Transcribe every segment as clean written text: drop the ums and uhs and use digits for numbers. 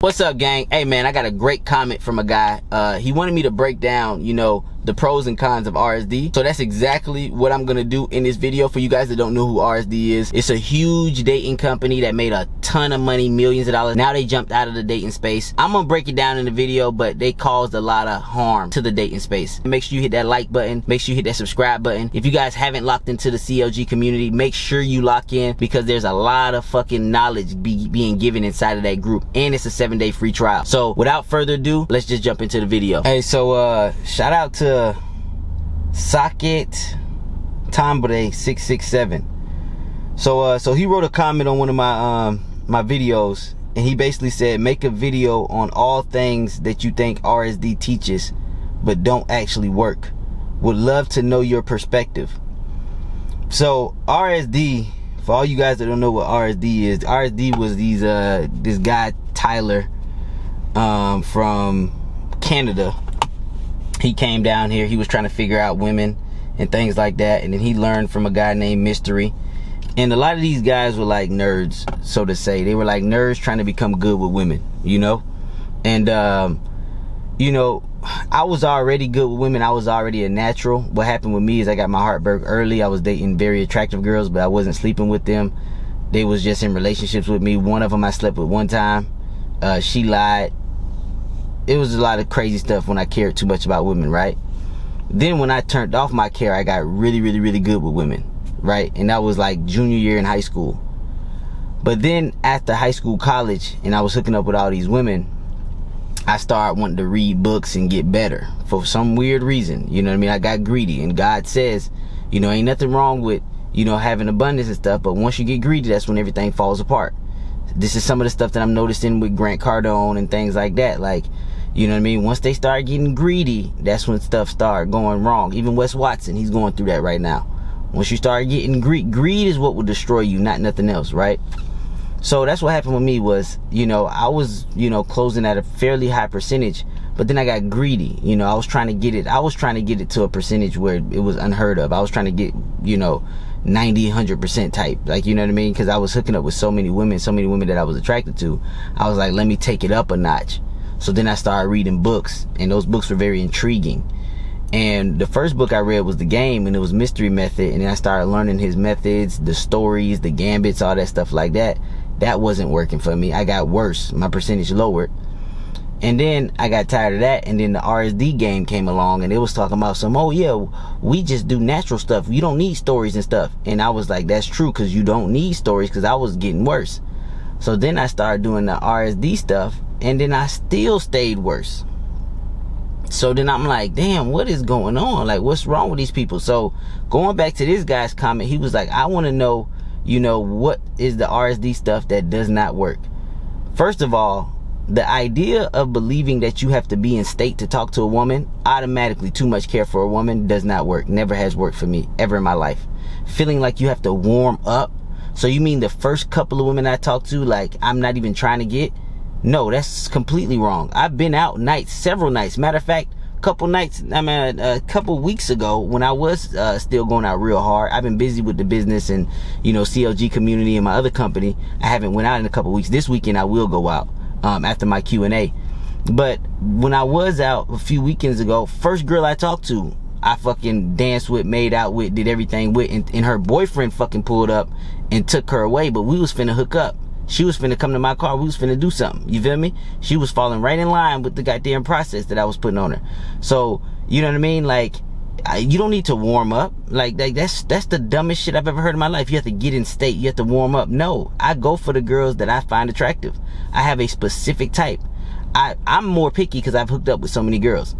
What's up, gang? Hey man, I got a great comment from a guy. He wanted me to break down, the pros and cons of RSD. So that's exactly what I'm gonna do in this video. For you guys that don't know who RSD is, it's a huge dating company that made a ton of money, millions of dollars. Now they jumped out of the dating space. I'm gonna break it down in the video, but they caused a lot of harm to the dating space. Make sure you hit that like button. Make sure you hit that subscribe button. If you guys haven't locked into the CLG community, make sure you lock in, because there's a lot of fucking knowledge being given inside of that group, and it's a 7-day free trial. So without further ado, let's just jump into the video. Hey, so shout out to Socket Tombre 667. So he wrote a comment on one of my my videos, and he basically said, make a video on all things that you think RSD teaches but don't actually work. Would love to know your perspective. So RSD, for all you guys that don't know what RSD is, RSD was this guy Tyler from Canada. He came down here, he was trying to figure out women and things like that, and then he learned from a guy named Mystery. And a lot of these guys were like nerds, so to say. They were like nerds trying to become good with women, and I was already good with women. I was already a natural. What happened with me is I got my heart broke early. I was dating very attractive girls, but I wasn't sleeping with them. They was just in relationships with me. One of them I slept with one time. She lied. It was a lot of crazy stuff when I cared too much about women, right? Then when I turned off my care, I got really, really, really good with women, right? And that was like junior year in high school. But then after high school, college, and I was hooking up with all these women, I started wanting to read books and get better for some weird reason. You know what I mean? I got greedy, and God says, ain't nothing wrong with, having abundance and stuff, but once you get greedy, that's when everything falls apart. This is some of the stuff that I'm noticing with Grant Cardone and things like that. Like, you know what I mean? Once they start getting greedy, that's when stuff start going wrong. Even Wes Watson, he's going through that right now. Once you start getting greed is what will destroy you, not nothing else, right? So that's what happened with me was, I was, closing at a fairly high percentage, but then I got greedy. I was trying to get it to a percentage where it was unheard of. I was trying to get, 90, 100% type, like, you know what I mean? Because I was hooking up with so many women that I was attracted to. I was like, let me take it up a notch. So then I started reading books, and those books were very intriguing. And the first book I read was The Game, and it was Mystery Method. And then I started learning his methods, the stories, the gambits, all that stuff like that. That wasn't working for me. I got worse. My percentage lowered. And then I got tired of that, and then the RSD game came along, and it was talking about we just do natural stuff. You don't need stories and stuff. And I was like, that's true, because you don't need stories, because I was getting worse. So then I started doing the RSD stuff, and then I still stayed worse. So then I'm like, damn, what is going on? Like, what's wrong with these people? So going back to this guy's comment, he was like, I want to know, what is the RSD stuff that does not work? First of all, the idea of believing that you have to be in state to talk to a woman, automatically too much care for a woman, does not work. Never has worked for me, ever in my life. Feeling like you have to warm up. So you mean the first couple of women I talked to, like, I'm not even trying to get? No, that's completely wrong. I've been out nights, several nights. Matter of fact, a couple weeks ago, when I was still going out real hard. I've been busy with the business and, CLG community and my other company. I haven't went out in a couple weeks. This weekend I will go out. After my Q&A. But when I was out a few weekends ago, first girl I talked to, I fucking danced with, made out with, did everything with, and her boyfriend fucking pulled up and took her away, but we was finna hook up. She was finna come to my car, we was finna do something, you feel me? She was falling right in line with the goddamn process that I was putting on her. So, you know what I mean? Like, you don't need to warm up. Like that's the dumbest shit I've ever heard in my life. You have to get in state, you have to warm up. No, I go for the girls that I find attractive. I have a specific type. I'm more picky because I've hooked up with so many girls.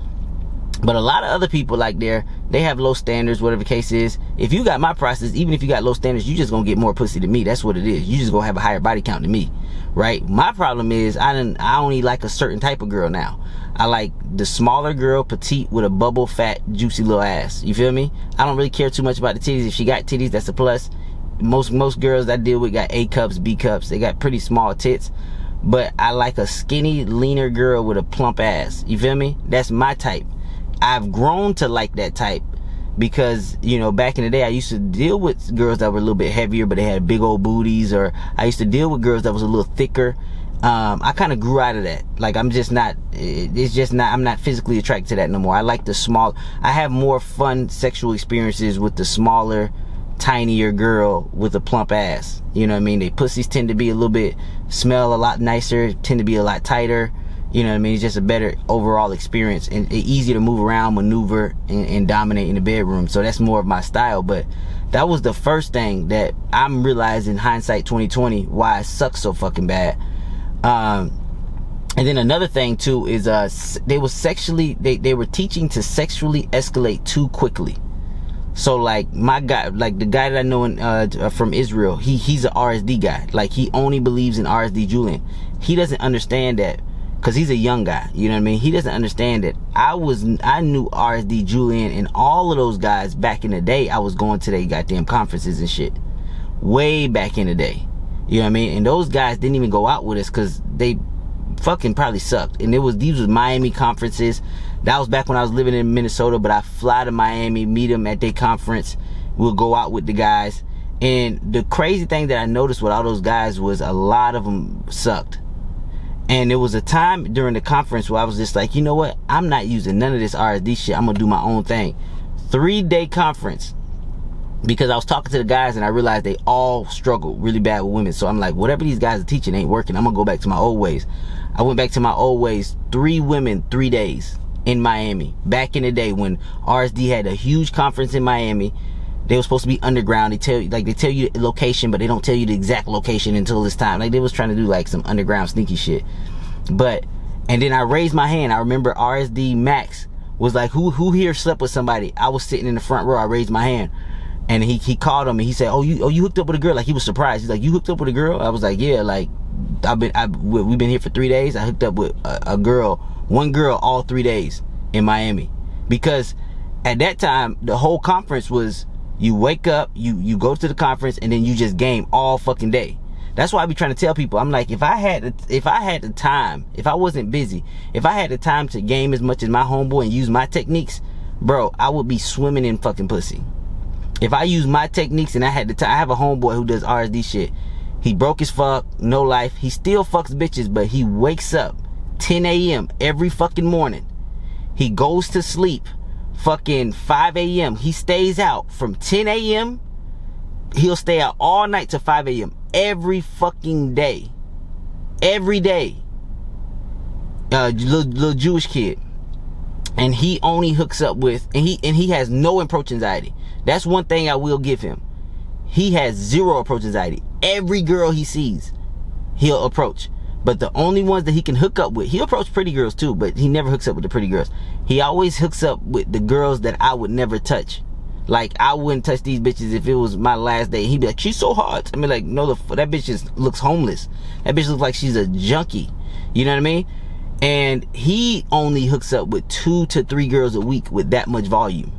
But a lot of other people, like they have low standards, whatever the case is. If you got my process, even if you got low standards, you just gonna get more pussy than me. That's what it is. You just gonna have a higher body count than me, right? My problem is I only like a certain type of girl now. I like the smaller girl, petite, with a bubble fat, juicy little ass. You feel me? I don't really care too much about the titties. If she got titties, that's a plus. Most girls I deal with got A cups, B cups. They got pretty small tits. But I like a skinny, leaner girl with a plump ass. You feel me? That's my type. I've grown to like that type because, back in the day, I used to deal with girls that were a little bit heavier, but they had big old booties. Or I used to deal with girls that was a little thicker. I kind of grew out of that. Like, I'm not physically attracted to that no more. I like I have more fun sexual experiences with the smaller, tinier girl with a plump ass. You know what I mean? They pussies tend to be smell a lot nicer, tend to be a lot tighter. You know what I mean? It's just a better overall experience and easier to move around, maneuver, and dominate in the bedroom. So that's more of my style. But that was the first thing that I'm realizing, hindsight 2020, why I suck so fucking bad. And then another thing too is they were teaching to sexually escalate too quickly. So like my guy, like the guy that I know from Israel, he's an RSD guy. Like, he only believes in RSD Julian. He doesn't understand that, because he's a young guy, you know what I mean? He doesn't understand that I knew RSD Julian and all of those guys back in the day. I was going to their goddamn conferences and shit way back in the day, you know what I mean? And those guys didn't even go out with us because they fucking probably sucked. And these was Miami conferences. That was back when I was living in Minnesota, but I fly to Miami, meet them at their conference. We'll go out with the guys. And the crazy thing that I noticed with all those guys was a lot of them sucked. And there was a time during the conference where I was just like, you know what? I'm not using none of this RSD shit. I'm going to do my own thing. 3-day conference. Because I was talking to the guys and I realized they all struggle really bad with women. So I'm like, whatever these guys are teaching ain't working. I'm going to go back to my old ways. I went back to my old ways. 3 women, 3 days in Miami. Back in the day when RSD had a huge conference in Miami. They were supposed to be underground. They tell you the location, but they don't tell you the exact location until it's time. Like, they was trying to do like some underground sneaky shit. And then I raised my hand. I remember RSD Max was like, who here slept with somebody? I was sitting in the front row. I raised my hand. And he called him and he said, oh, you hooked up with a girl? Like, he was surprised. He's like, you hooked up with a girl? I was like, yeah, like, we've been here for 3 days. I hooked up with one girl all 3 days in Miami. Because at that time, the whole conference was, you wake up, you go to the conference, and then you just game all fucking day. That's why I be trying to tell people, I'm like, if I had the time, if I wasn't busy, if I had the time to game as much as my homeboy and use my techniques, bro, I would be swimming in fucking pussy. If I use my techniques and I had the time, I have a homeboy who does RSD shit. He broke as fuck, no life. He still fucks bitches, but he wakes up 10 a.m. every fucking morning. He goes to sleep fucking 5 a.m. He stays out from 10 a.m. He'll stay out all night to 5 a.m. every fucking day. Every day. Little Jewish kid. And he only hooks up with, and he has no approach anxiety. That's one thing I will give him. He has zero approach anxiety. Every girl he sees, he'll approach. But the only ones that he can hook up with, he'll approach pretty girls too, but he never hooks up with the pretty girls. He always hooks up with the girls that I would never touch. Like, I wouldn't touch these bitches if it was my last day. He'd be like, she's so hot. I mean, like, no, that bitch just looks homeless. That bitch looks like she's a junkie. You know what I mean? And he only hooks up with 2 to 3 girls a week with that much volume.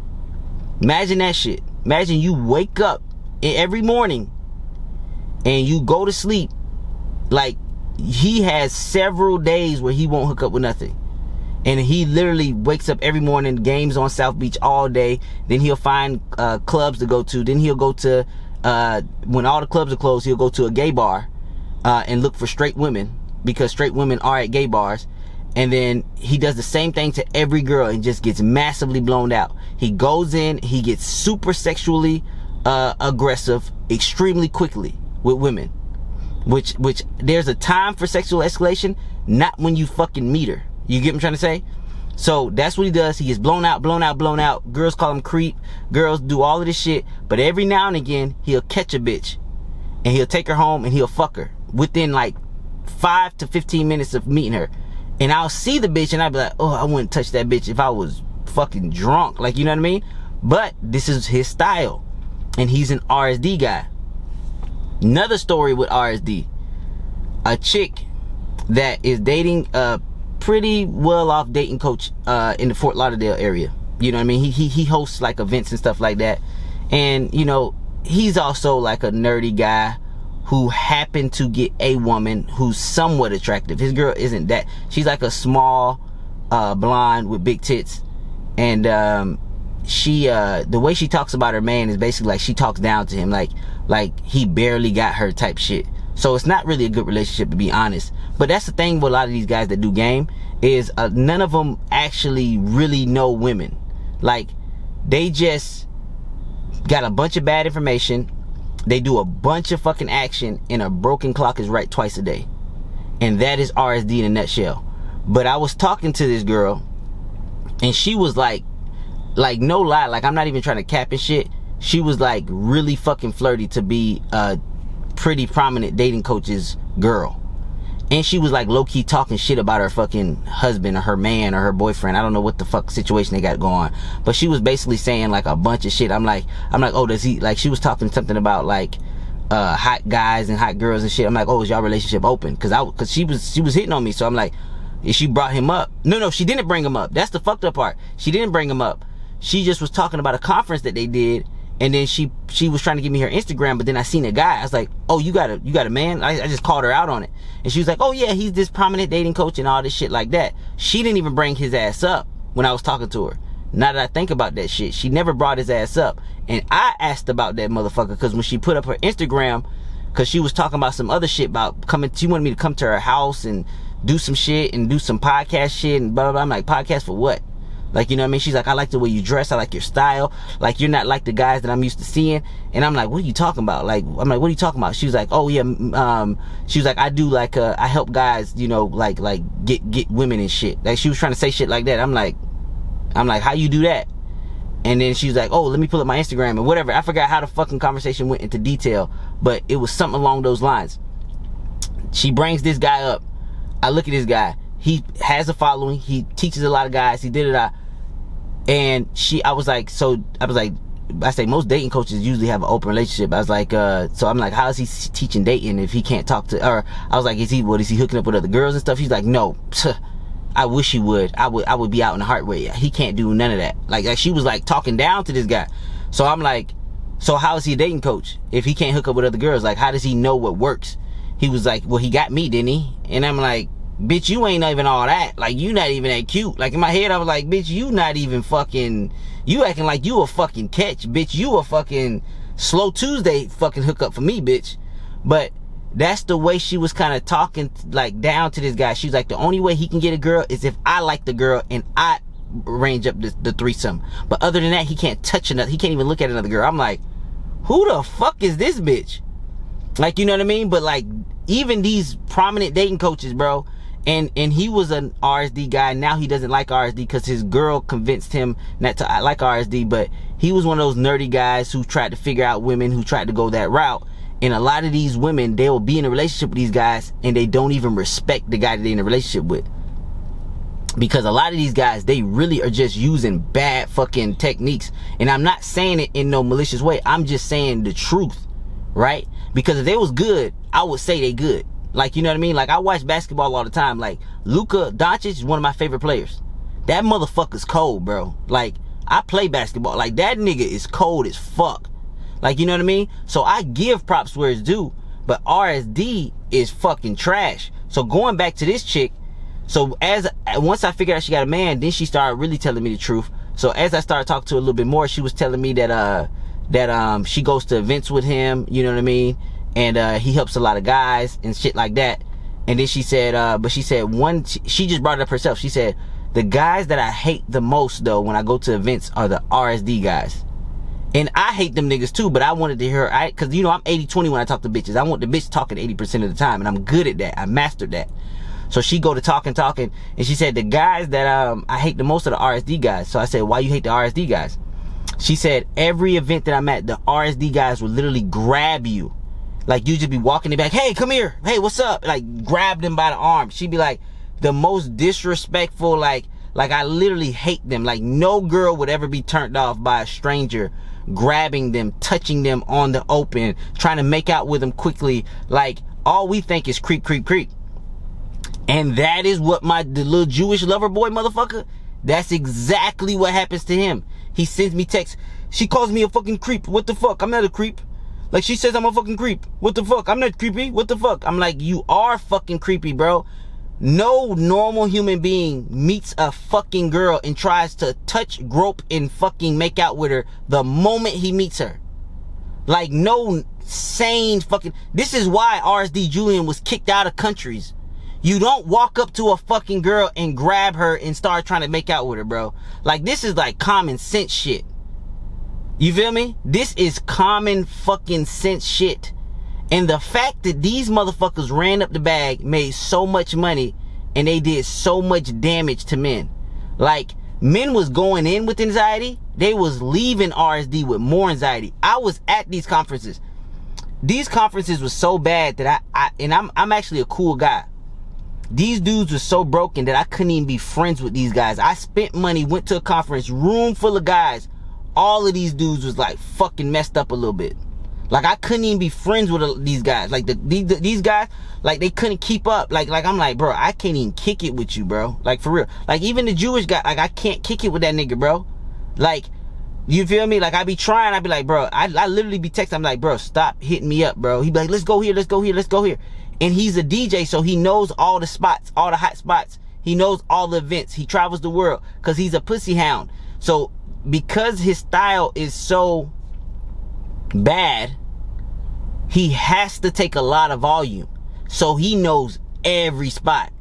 Imagine that shit. Imagine you wake up every morning and you go to sleep. Like, he has several days where he won't hook up with nothing. And he literally wakes up every morning, games on South Beach all day. Then he'll find clubs to go to. Then he'll go to, when all the clubs are closed, he'll go to a gay bar and look for straight women, because straight women are at gay bars. And then he does the same thing to every girl and just gets massively blown out. He goes in, he gets super sexually aggressive extremely quickly with women. Which there's a time for sexual escalation, not when you fucking meet her. You get what I'm trying to say? So that's what he does. He gets blown out. Girls call him creep. Girls do all of this shit. But every now and again, he'll catch a bitch and he'll take her home and he'll fuck her within like 5 to 15 minutes of meeting her. And I'll see the bitch and I'll be like, oh, I wouldn't touch that bitch if I was fucking drunk. Like, you know what I mean? But this is his style. And he's an RSD guy. Another story with RSD. A chick that is dating a pretty well-off dating coach in the Fort Lauderdale area. You know what I mean? He hosts like events and stuff like that. And, you know, he's also like a nerdy guy who happened to get a woman who's somewhat attractive. His girl isn't that. She's like a small blonde with big tits. And she the way she talks about her man is basically like she talks down to him, like he barely got her type shit. So it's not really a good relationship, to be honest. But that's the thing with a lot of these guys that do game is none of them actually really know women. Like, they just got a bunch of bad information. They do a bunch of fucking action, and a broken clock is right twice a day. And that is RSD in a nutshell. But I was talking to this girl, and she was like no lie, like I'm not even trying to cap and shit. She was like really fucking flirty to be a pretty prominent dating coach's girl. And she was like low-key talking shit about her fucking husband or her man or her boyfriend. I don't know what the fuck situation they got going on. But she was basically saying like a bunch of shit. I'm like, oh, does he, like, she was talking something about like hot guys and hot girls and shit. I'm like, oh, is y'all relationship open? Cause she was hitting on me. So I'm like, she brought him up. No, she didn't bring him up. That's the fucked up part. She didn't bring him up. She just was talking about a conference that they did, and then she was trying to give me her Instagram, but then I seen a guy. I was like, oh, you got a man? I just called her out on it. And she was like, oh yeah, he's this prominent dating coach and all this shit like that. She didn't even bring his ass up when I was talking to her. Now that I think about that shit, she never brought his ass up. And I asked about that motherfucker, because when she put up her Instagram, because she was talking about some other shit about coming, she wanted me to come to her house and do some shit and do some podcast shit and blah blah blah. I'm like, podcast for what? Like, you know what I mean? She's like, I like the way you dress. I like your style. Like, you're not like the guys that I'm used to seeing. And I'm like, what are you talking about? Like, I'm like, what are you talking about? She was like, oh yeah, she was like, I do like, I help guys, you know, like get women and shit. Like, she was trying to say shit like that. I'm like, how you do that? And then she was like, oh, let me pull up my Instagram and whatever. I forgot how the fucking conversation went into detail, but it was something along those lines. She brings this guy up. I look at this guy. He has a following. He teaches a lot of guys. He did it. And I say most dating coaches usually have an open relationship. I was like, so I'm like, how is he teaching dating if he can't talk to, or I was like, is he hooking up with other girls and stuff? He's like, no, I wish he would. I would be out in the heart with you. He can't do none of that. Like she was like talking down to this guy. So I'm like, so how is he a dating coach if he can't hook up with other girls? Like, how does he know what works? He was like, well, he got me, didn't he? And I'm like, bitch, you ain't even all that. Like, you not even that cute. Like, in my head, I was like, bitch, you not even fucking, you acting like you a fucking catch, bitch. You a fucking Slow Tuesday fucking hookup for me, bitch. But that's the way she was kind of talking, like, down to this guy. She was like, the only way he can get a girl is if I like the girl and I arrange up the threesome. But other than that, he can't touch another, he can't even look at another girl. I'm like, who the fuck is this bitch? Like, you know what I mean? But like, even these prominent dating coaches, bro, and he was an RSD guy. Now he doesn't like RSD because his girl convinced him not to like RSD. But he was one of those nerdy guys who tried to figure out women, who tried to go that route. And a lot of these women, they will be in a relationship with these guys and they don't even respect the guy that they're in a relationship with. Because a lot of these guys, they really are just using bad fucking techniques. And I'm not saying it in no malicious way. I'm just saying the truth, right? Because if they was good, I would say they good. Like, you know what I mean? Like, I watch basketball all the time. Like, Luka Doncic is one of my favorite players. That motherfucker's cold, bro. Like, I play basketball. Like, that nigga is cold as fuck. Like, you know what I mean? So I give props where it's due. But RSD is fucking trash. So going back to this chick, so once I figured out she got a man, then she started really telling me the truth. So as I started talking to her a little bit more, she was telling me that she goes to events with him, you know what I mean? And he helps a lot of guys and shit like that. And then she said, she just brought it up herself. She said, the guys that I hate the most though when I go to events are the RSD guys. And I hate them niggas too, but I wanted to hear her, cause you know I'm 80-20 when I talk to bitches. I want the bitch talking 80% of the time, and I'm good at that. I mastered that. So she go to talking, and she said the guys that I hate the most are the RSD guys. So I said, why you hate the RSD guys? She said every event that I'm at, the RSD guys will literally grab you. Like, you just be walking in the back, hey, come here, hey, what's up? Like, grab them by the arm. She'd be like, the most disrespectful, like I literally hate them. Like, no girl would ever be turned off by a stranger grabbing them, touching them on the open, trying to make out with them quickly. Like, all we think is creep, creep, creep. And that is what the little Jewish lover boy motherfucker, that's exactly what happens to him. He sends me texts. She calls me a fucking creep. What the fuck? I'm not a creep. Like, she says I'm a fucking creep. What the fuck? I'm not creepy. What the fuck? I'm like, you are fucking creepy, bro. No normal human being meets a fucking girl and tries to touch, grope, and fucking make out with her the moment he meets her. Like, no sane fucking... This is why RSD Julian was kicked out of countries. You don't walk up to a fucking girl and grab her and start trying to make out with her, bro. Like, this is like common sense shit. You feel me? This is common fucking sense shit. And the fact that these motherfuckers ran up the bag, made so much money, and they did so much damage to men. Like, men was going in with anxiety. They was leaving RSD with more anxiety. I was at these conferences. These conferences was so bad that I'm actually a cool guy. These dudes were so broken that I couldn't even be friends with these guys. I spent money, went to a conference, room full of guys. All of these dudes was like fucking messed up a little bit. Like, I couldn't even be friends with these guys. Like, these guys, like, they couldn't keep up. Like, I'm like, bro, I can't even kick it with you, bro. Like, for real. Like, even the Jewish guy, like, I can't kick it with that nigga, bro. Like, you feel me? Like, I be trying, I be like, bro, I literally be texting, I'm like, bro, stop hitting me up, bro. He be like, let's go here, let's go here, let's go here. And he's a DJ, so he knows all the spots, all the hot spots. He knows all the events. He travels the world because he's a pussy hound. So because his style is so bad, he has to take a lot of volume. So he knows every spot.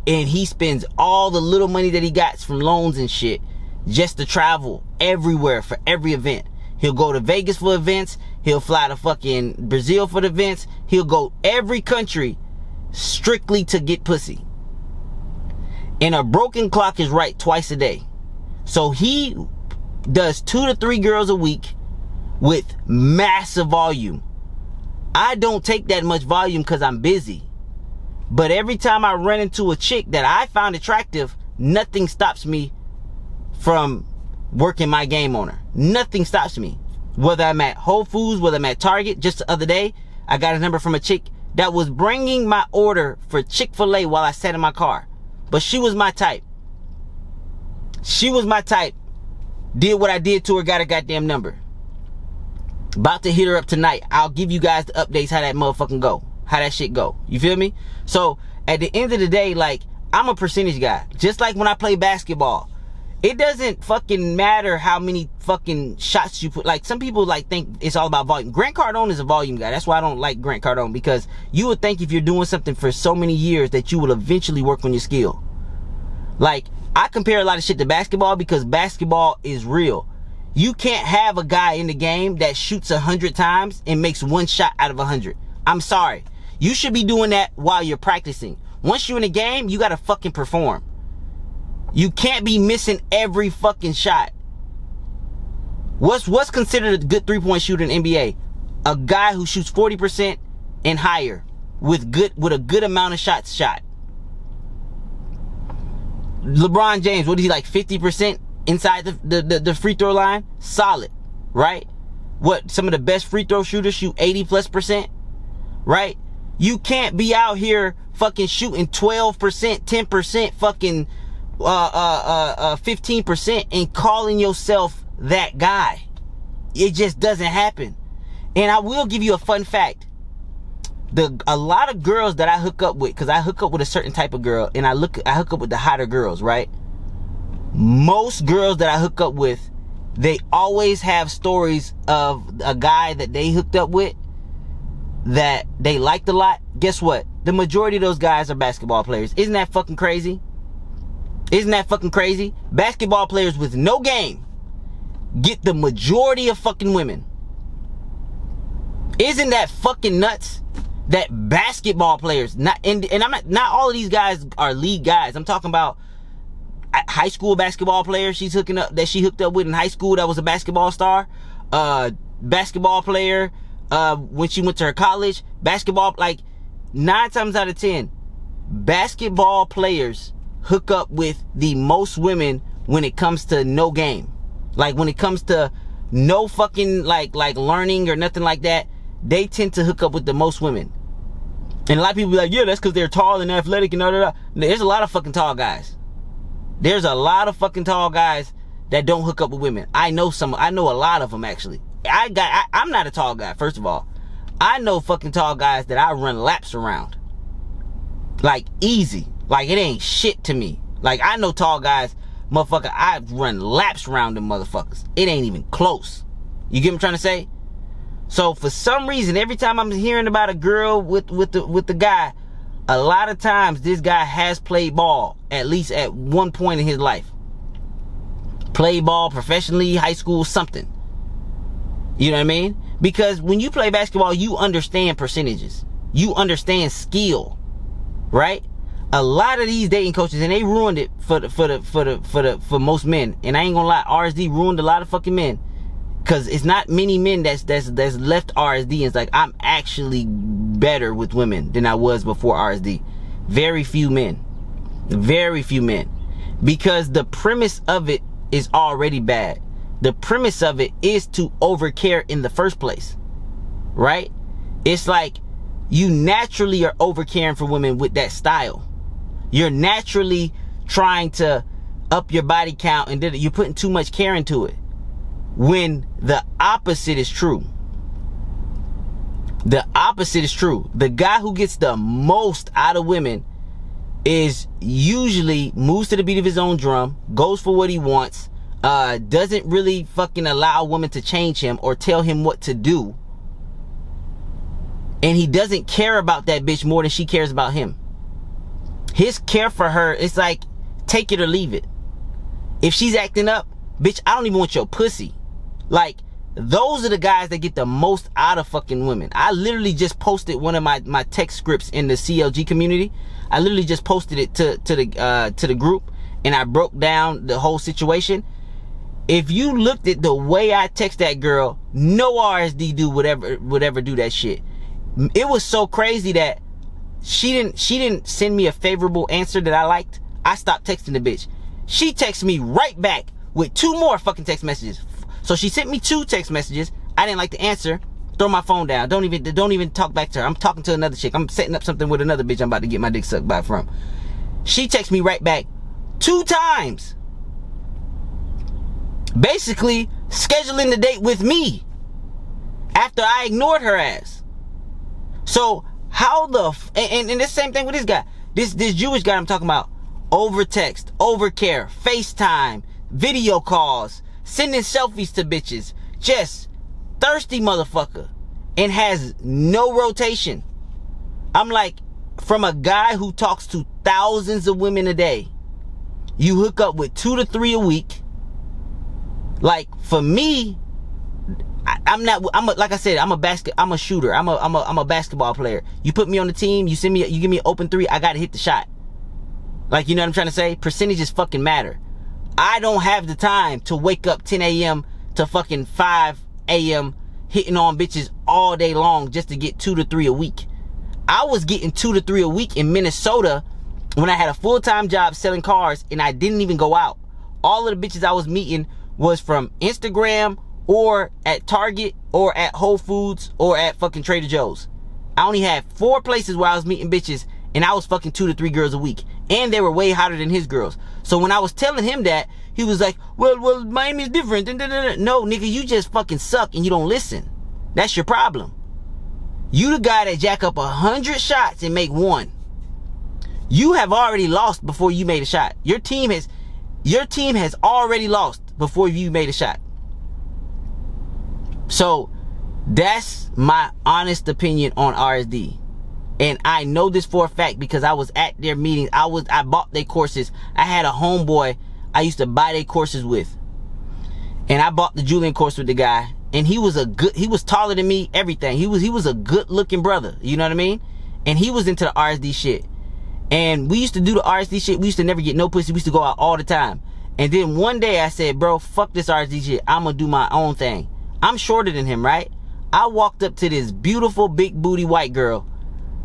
And he spends all the little money that he got from loans and shit just to travel everywhere for every event. He'll go to Vegas for events. He'll fly to fucking Brazil for the events. He'll go every country strictly to get pussy. And a broken clock is right twice a day. So he does 2 to 3 girls a week with massive volume. I don't take that much volume because I'm busy. But every time I run into a chick that I found attractive, nothing stops me from working my game on her. Nothing stops me. Whether I'm at Whole Foods, whether I'm at Target. Just the other day, I got a number from a chick that was bringing my order for Chick-fil-A while I sat in my car. But she was my type. She was my type. Did what I did to her, got a goddamn number. About to hit her up tonight. I'll give you guys the updates how that motherfucking go. How that shit go. You feel me? So, at the end of the day, like, I'm a percentage guy. Just like when I play basketball. It doesn't fucking matter how many fucking shots you put. Like, some people like think it's all about volume. Grant Cardone is a volume guy. That's why I don't like Grant Cardone. Because you would think if you're doing something for so many years that you will eventually work on your skill. Like, I compare a lot of shit to basketball because basketball is real. You can't have a guy in the game that shoots 100 times and makes 1 shot out of 100. I'm sorry. You should be doing that while you're practicing. Once you're in a game, you gotta fucking perform. You can't be missing every fucking shot. What's considered a good 3-point shooter in NBA? A guy who shoots 40% and higher with a good amount of shots shot. LeBron James, what is he, like 50% inside the free throw line? Solid, right? What, some of the best free throw shooters shoot 80+%, right? You can't be out here fucking shooting 12%, 10%, fucking 15% and calling yourself that guy. It just doesn't happen. And I will give you a fun fact. A lot of girls that I hook up with, because I hook up with a certain type of girl, and I hook up with the hotter girls, right? Most girls that I hook up with, they always have stories of a guy that they hooked up with that they liked a lot. Guess what? The majority of those guys are basketball players. Isn't that fucking crazy? Isn't that fucking crazy? Basketball players with no game get the majority of fucking women. Isn't that fucking nuts? That basketball players, and I'm not all of these guys are league guys. I'm talking about high school basketball players she hooked up with in high school that was a basketball star. Basketball player when she went to her college. Basketball, like 9 times out of 10, basketball players hook up with the most women when it comes to no game. Like when it comes to no fucking like learning or nothing like that, they tend to hook up with the most women. And a lot of people be like, yeah, that's because they're tall and athletic and da. There's a lot of fucking tall guys. There's a lot of fucking tall guys that don't hook up with women. I know a lot of them actually. I'm not a tall guy, first of all. I know fucking tall guys that I run laps around. Like easy. Like it ain't shit to me. Like I know tall guys, motherfucker, I run laps around them motherfuckers. It ain't even close. You get what I'm trying to say? So for some reason, every time I'm hearing about a girl with the guy, a lot of times this guy has played ball at least at one point in his life. Played ball professionally, high school, something. You know what I mean? Because when you play basketball, you understand percentages. You understand skill, right? A lot of these dating coaches, and they ruined it for most men. And I ain't gonna lie, RSD ruined a lot of fucking men. Cause it's not many men that's left RSD and it's like, I'm actually better with women than I was before RSD. Very few men. Very few men. Because the premise of it is already bad. The premise of it is to overcare in the first place. Right? It's like you naturally are overcaring for women with that style. You're naturally trying to up your body count and you're putting too much care into it. When the opposite is true. The opposite is true. The guy who gets the most out of women is usually moves to the beat of his own drum, goes for what he wants, doesn't really fucking allow a woman to change him or tell him what to do. And he doesn't care about that bitch more than she cares about him. His care for her, it's like, take it or leave it. If she's acting up, bitch, I don't even want your pussy. Like, those are the guys that get the most out of fucking women. I literally just posted one of my text scripts in the CLG community. I literally just posted it to the group, and I broke down the whole situation. If you looked at the way I text that girl, no RSD do would ever do that shit. It was so crazy that she didn't send me a favorable answer that I liked. I stopped texting the bitch. She texted me right back with 2 more fucking text messages. So she sent me 2 text messages. I didn't like the answer. Throw my phone down. Don't even talk back to her. I'm talking to another chick. I'm setting up something with another bitch I'm about to get my dick sucked by from. She texted me right back 2 times. Basically scheduling the date with me after I ignored her ass. So how the and the same thing with this guy. This Jewish guy I'm talking about. Over text, over care, FaceTime, video calls, sending selfies to bitches, just thirsty motherfucker, and has no rotation. I'm like, from a guy who talks to thousands of women a day, you hook up with 2 to 3 a week. Like, for me, like I said, I'm a shooter. I'm a basketball player. You put me on the team, you give me an open 3, I gotta hit the shot. Like, you know what I'm trying to say? Percentages fucking matter. I don't have the time to wake up 10 a.m. to fucking 5 a.m. hitting on bitches all day long just to get 2 to 3 a week. I was getting 2 to 3 a week in Minnesota when I had a full-time job selling cars and I didn't even go out. All of the bitches I was meeting was from Instagram or at Target or at Whole Foods or at fucking Trader Joe's. I only had 4 places where I was meeting bitches and I was fucking 2 to 3 girls a week. And they were way hotter than his girls. So when I was telling him that, he was like, well, Miami's different. No, nigga, you just fucking suck and you don't listen. That's your problem. You the guy that jack up 100 shots and make 1. You have already lost before you made a shot. Your team has already lost before you made a shot. So that's my honest opinion on RSD. And I know this for a fact because I was at their meetings. I bought their courses. I had a homeboy I used to buy their courses with. And I bought the Julian course with the guy. And he was taller than me, everything. He was a good looking brother. You know what I mean? And he was into the RSD shit. And we used to do the RSD shit. We used to never get no pussy. We used to go out all the time. And then one day I said, bro, fuck this RSD shit. I'm gonna do my own thing. I'm shorter than him, right? I walked up to this beautiful big booty white girl.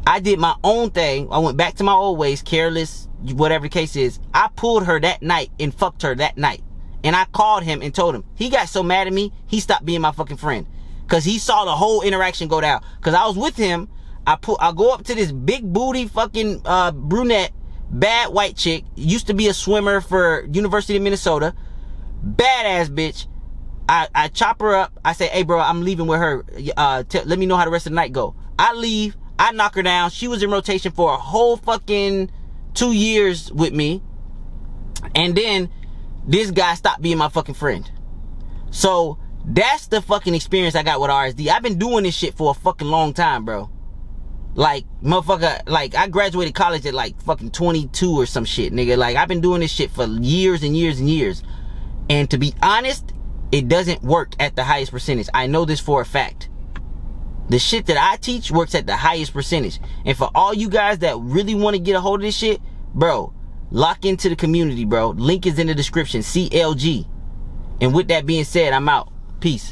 I did my own thing. I went back to my old ways, careless, whatever the case is. I pulled her that night and fucked her that night. And I called him and told him. He got so mad at me, he stopped being my fucking friend. Because he saw the whole interaction go down. Because I was with him. I go up to this big booty fucking brunette, bad white chick. Used to be a swimmer for University of Minnesota. Badass bitch. I chop her up. I say, hey bro, I'm leaving with her. Let me know how the rest of the night go. I leave. I knock her down. She was in rotation for a whole fucking 2 years with me. And then this guy stopped being my fucking friend. So that's the fucking experience I got with RSD. I've been doing this shit for a fucking long time, bro. Like, motherfucker, like, I graduated college at like fucking 22 or some shit, nigga. Like, I've been doing this shit for years and years and years. And to be honest, it doesn't work at the highest percentage. I know this for a fact. The shit that I teach works at the highest percentage. And for all you guys that really want to get a hold of this shit, bro, lock into the community, bro. Link is in the description, CLG. And with that being said, I'm out. Peace.